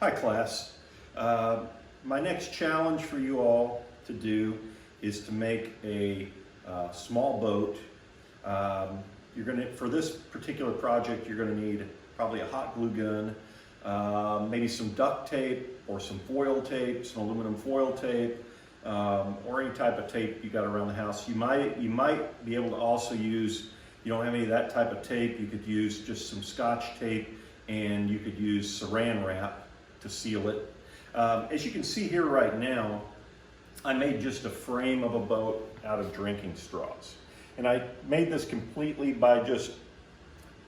Hi class. My next challenge for you all to do is to make a small boat. For this particular project, you're going to need probably a hot glue gun, maybe some duct tape or some foil tape, some aluminum foil tape, or any type of tape you got around the house. You might be able to also use, you don't have any of that type of tape, you could use just some Scotch tape, and you could use saran wrap to seal it. As you can see here right now, I made just a frame of a boat out of drinking straws. And I made this completely by just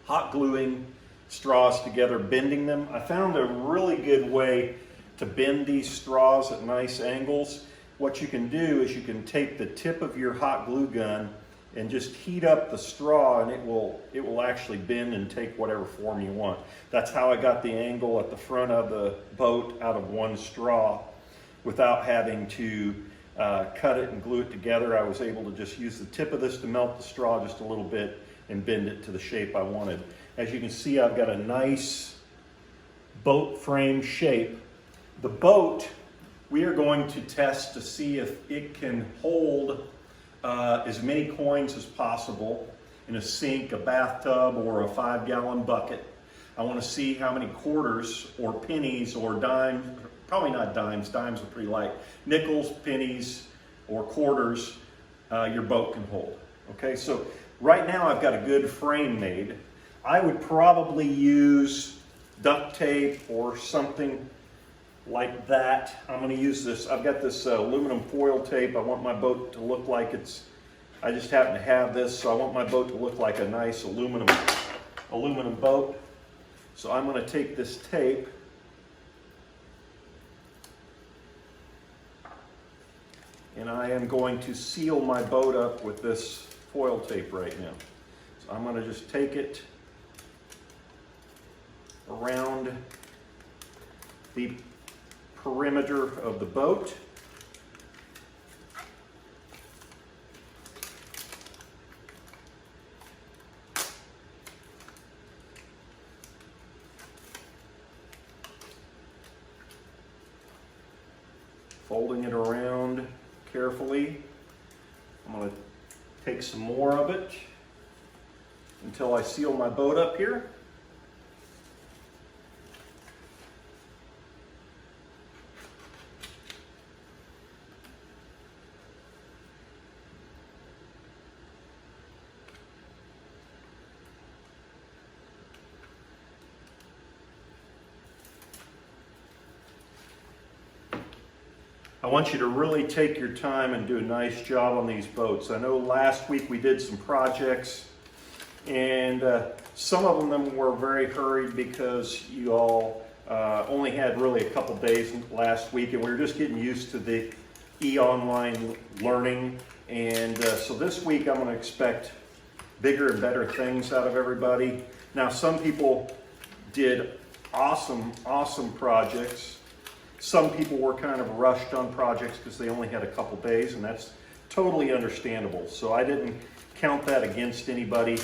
hot gluing straws together, bending them. I found a really good way to bend these straws at nice angles. What you can do is you can take the tip of your hot glue gun and just heat up the straw, and it will actually bend and take whatever form you want. That's how I got the angle at the front of the boat out of one straw without having to cut it and glue it together. I was able to just use the tip of this to melt the straw just a little bit and bend it to the shape I wanted. As you can see, I've got a nice boat frame shape. The boat, we are going to test to see if it can hold as many coins as possible in a sink, a bathtub, or a 5-gallon bucket. I want to see how many quarters or pennies or dimes, probably not dimes, dimes are pretty light, nickels, pennies, or quarters your boat can hold. Okay, so right now I've got a good frame made. I would probably use duct tape or something like that. I'm going to use this. I've got this aluminum foil tape. I want my boat to look like I just happen to have this, so I want my boat to look like a nice aluminum boat. So I'm going to take this tape and I am going to seal my boat up with this foil tape right now. So I'm going to just take it around the perimeter of the boat. Folding it around carefully. I'm going to take some more of it until I seal my boat up here. I want you to really take your time and do a nice job on these boats. I know last week we did some projects, and some of them were very hurried because you all only had really a couple days last week, and we were just getting used to the e-online learning. And so this week I'm going to expect bigger and better things out of everybody. Now, some people did awesome projects. Some people were kind of rushed on projects because they only had a couple days, and that's totally understandable. So I didn't count that against anybody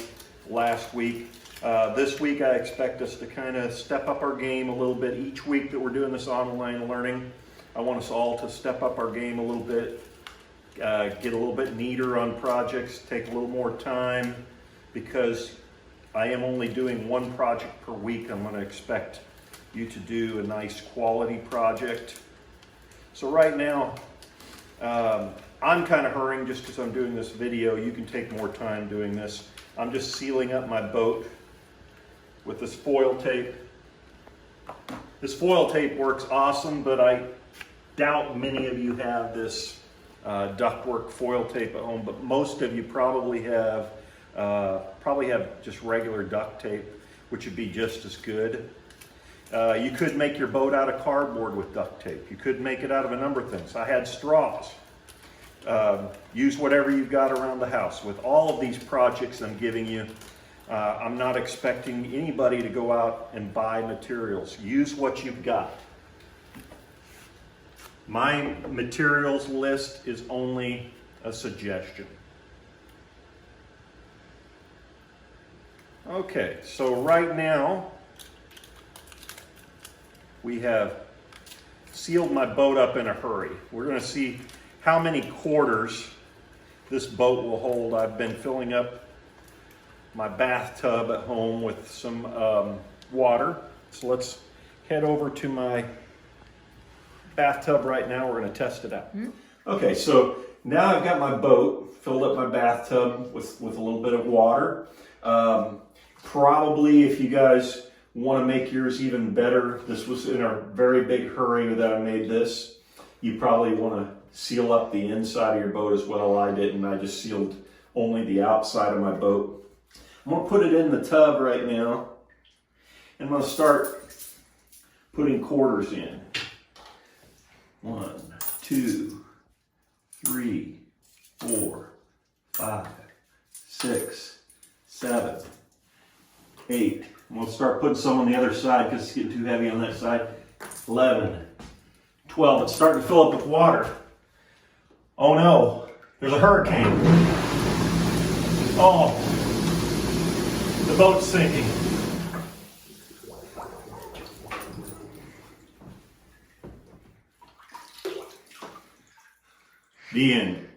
last week. This week I expect us to kind of step up our game a little bit. Each week that we're doing this online learning, I want us all to step up our game a little bit, get a little bit neater on projects, take a little more time, because I am only doing one project per week. I'm going to expect you to do a nice quality project. So right now, I'm kind of hurrying just because I'm doing this video. You can take more time doing this. I'm just sealing up my boat with this foil tape. This foil tape works awesome, but I doubt many of you have this ductwork foil tape at home, but most of you probably have just regular duct tape, which would be just as good. You could make your boat out of cardboard with duct tape. You could make it out of a number of things. I had straws. Use whatever you've got around the house. With all of these projects I'm giving you, I'm not expecting anybody to go out and buy materials. Use what you've got. My materials list is only a suggestion. Okay, so right now, we have sealed my boat up in a hurry. We're going to see how many quarters this boat will hold. I've been filling up my bathtub at home with some water. So let's head over to my bathtub right now. We're going to test it out. Okay, so now I've got my boat, filled up my bathtub with a little bit of water. Probably if you guys want to make yours even better, this was in a very big hurry that I made this. You probably want to seal up the inside of your boat as well. I didn't. I just sealed only the outside of my boat. I'm going to put it in the tub right now. And I'm going to start putting quarters in. 1, 2, 3, 4, 5, 6, 7, 8. I'm going to start putting some on the other side because it's getting too heavy on that side. 11, 12. It's starting to fill up with water. Oh no, there's a hurricane. Oh, the boat's sinking. The end.